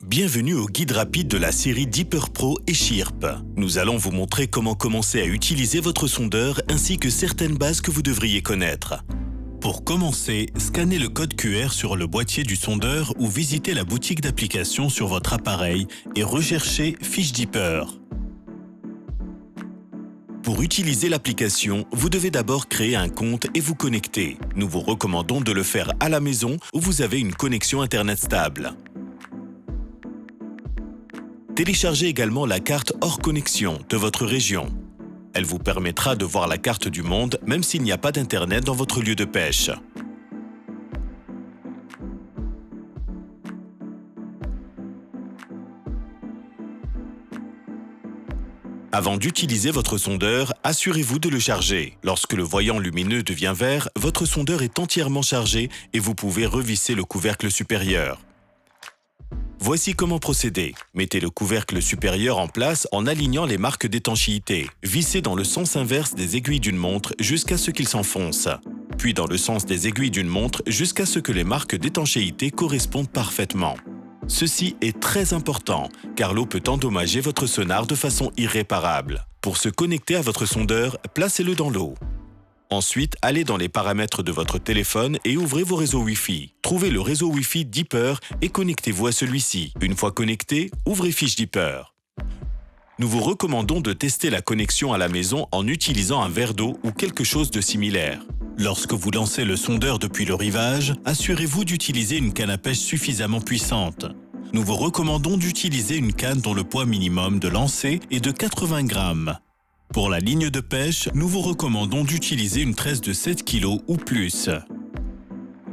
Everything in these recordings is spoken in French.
Bienvenue au guide rapide de la série Deeper Pro et Chirp. Nous allons vous montrer comment commencer à utiliser votre sondeur ainsi que certaines bases que vous devriez connaître. Pour commencer, scannez le code QR sur le boîtier du sondeur ou visitez la boutique d'applications sur votre appareil et recherchez Fiche Deeper. Pour utiliser l'application, vous devez d'abord créer un compte et vous connecter. Nous vous recommandons de le faire à la maison où vous avez une connexion Internet stable. Téléchargez également la carte hors connexion de votre région. Elle vous permettra de voir la carte du monde même s'il n'y a pas d'Internet dans votre lieu de pêche. Avant d'utiliser votre sondeur, assurez-vous de le charger. Lorsque le voyant lumineux devient vert, votre sondeur est entièrement chargé et vous pouvez revisser le couvercle supérieur. Voici comment procéder. Mettez le couvercle supérieur en place en alignant les marques d'étanchéité. Vissez dans le sens inverse des aiguilles d'une montre jusqu'à ce qu'il s'enfonce. Puis dans le sens des aiguilles d'une montre jusqu'à ce que les marques d'étanchéité correspondent parfaitement. Ceci est très important, car l'eau peut endommager votre sonar de façon irréparable. Pour se connecter à votre sondeur, placez-le dans l'eau. Ensuite, allez dans les paramètres de votre téléphone et ouvrez vos réseaux Wi-Fi. Trouvez le réseau Wi-Fi Deeper et connectez-vous à celui-ci. Une fois connecté, ouvrez Fiche Deeper. Nous vous recommandons de tester la connexion à la maison en utilisant un verre d'eau ou quelque chose de similaire. Lorsque vous lancez le sondeur depuis le rivage, assurez-vous d'utiliser une canne à pêche suffisamment puissante. Nous vous recommandons d'utiliser une canne dont le poids minimum de lancer est de 80 grammes. Pour la ligne de pêche, nous vous recommandons d'utiliser une tresse de 7 kg ou plus.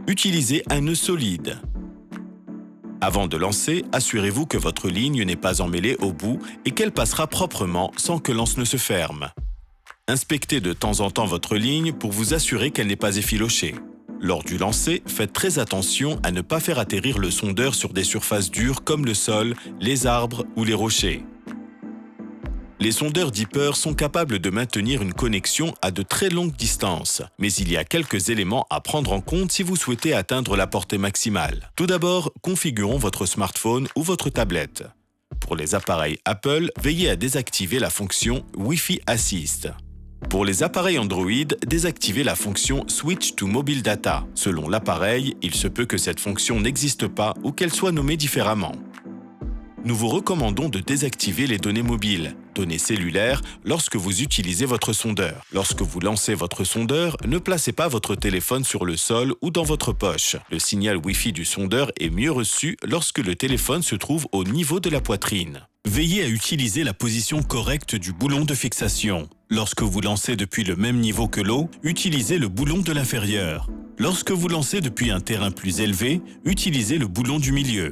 Utilisez un nœud solide. Avant de lancer, assurez-vous que votre ligne n'est pas emmêlée au bout et qu'elle passera proprement sans que l'anse ne se ferme. Inspectez de temps en temps votre ligne pour vous assurer qu'elle n'est pas effilochée. Lors du lancer, faites très attention à ne pas faire atterrir le sondeur sur des surfaces dures comme le sol, les arbres ou les rochers. Les sondeurs Deeper sont capables de maintenir une connexion à de très longues distances, mais il y a quelques éléments à prendre en compte si vous souhaitez atteindre la portée maximale. Tout d'abord, configurons votre smartphone ou votre tablette. Pour les appareils Apple, veillez à désactiver la fonction Wi-Fi Assist. Pour les appareils Android, désactivez la fonction Switch to Mobile Data. Selon l'appareil, il se peut que cette fonction n'existe pas ou qu'elle soit nommée différemment. Nous vous recommandons de désactiver les données mobiles, données cellulaires, lorsque vous utilisez votre sondeur. Lorsque vous lancez votre sondeur, ne placez pas votre téléphone sur le sol ou dans votre poche. Le signal Wi-Fi du sondeur est mieux reçu lorsque le téléphone se trouve au niveau de la poitrine. Veillez à utiliser la position correcte du boulon de fixation. Lorsque vous lancez depuis le même niveau que l'eau, utilisez le boulon de l'inférieur. Lorsque vous lancez depuis un terrain plus élevé, utilisez le boulon du milieu.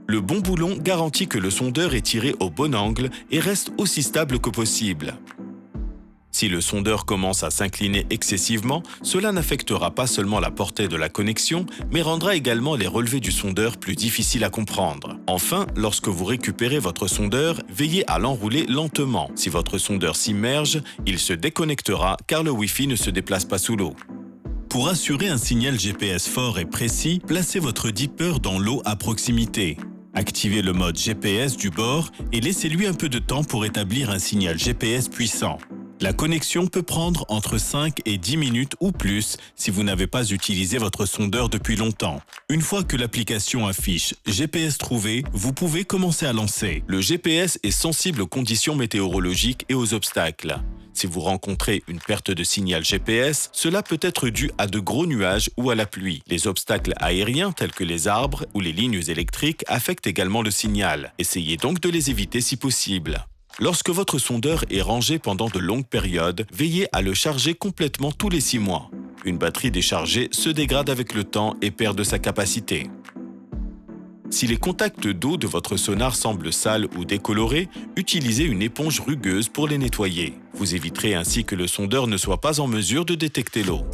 Le bon boulon garantit que le sondeur est tiré au bon angle et reste aussi stable que possible. Si le sondeur commence à s'incliner excessivement, cela n'affectera pas seulement la portée de la connexion, mais rendra également les relevés du sondeur plus difficiles à comprendre. Enfin, lorsque vous récupérez votre sondeur, veillez à l'enrouler lentement. Si votre sondeur s'immerge, il se déconnectera car le Wi-Fi ne se déplace pas sous l'eau. Pour assurer un signal GPS fort et précis, placez votre Deeper dans l'eau à proximité. Activez le mode GPS du bord et laissez-lui un peu de temps pour établir un signal GPS puissant. La connexion peut prendre entre 5 et 10 minutes ou plus si vous n'avez pas utilisé votre sondeur depuis longtemps. Une fois que l'application affiche GPS trouvé, vous pouvez commencer à lancer. Le GPS est sensible aux conditions météorologiques et aux obstacles. Si vous rencontrez une perte de signal GPS, cela peut être dû à de gros nuages ou à la pluie. Les obstacles aériens tels que les arbres ou les lignes électriques affectent également le signal. Essayez donc de les éviter si possible. Lorsque votre sondeur est rangé pendant de longues périodes, veillez à le charger complètement tous les 6 mois. Une batterie déchargée se dégrade avec le temps et perd de sa capacité. Si les contacts d'eau de votre sonar semblent sales ou décolorés, utilisez une éponge rugueuse pour les nettoyer. Vous éviterez ainsi que le sondeur ne soit pas en mesure de détecter l'eau.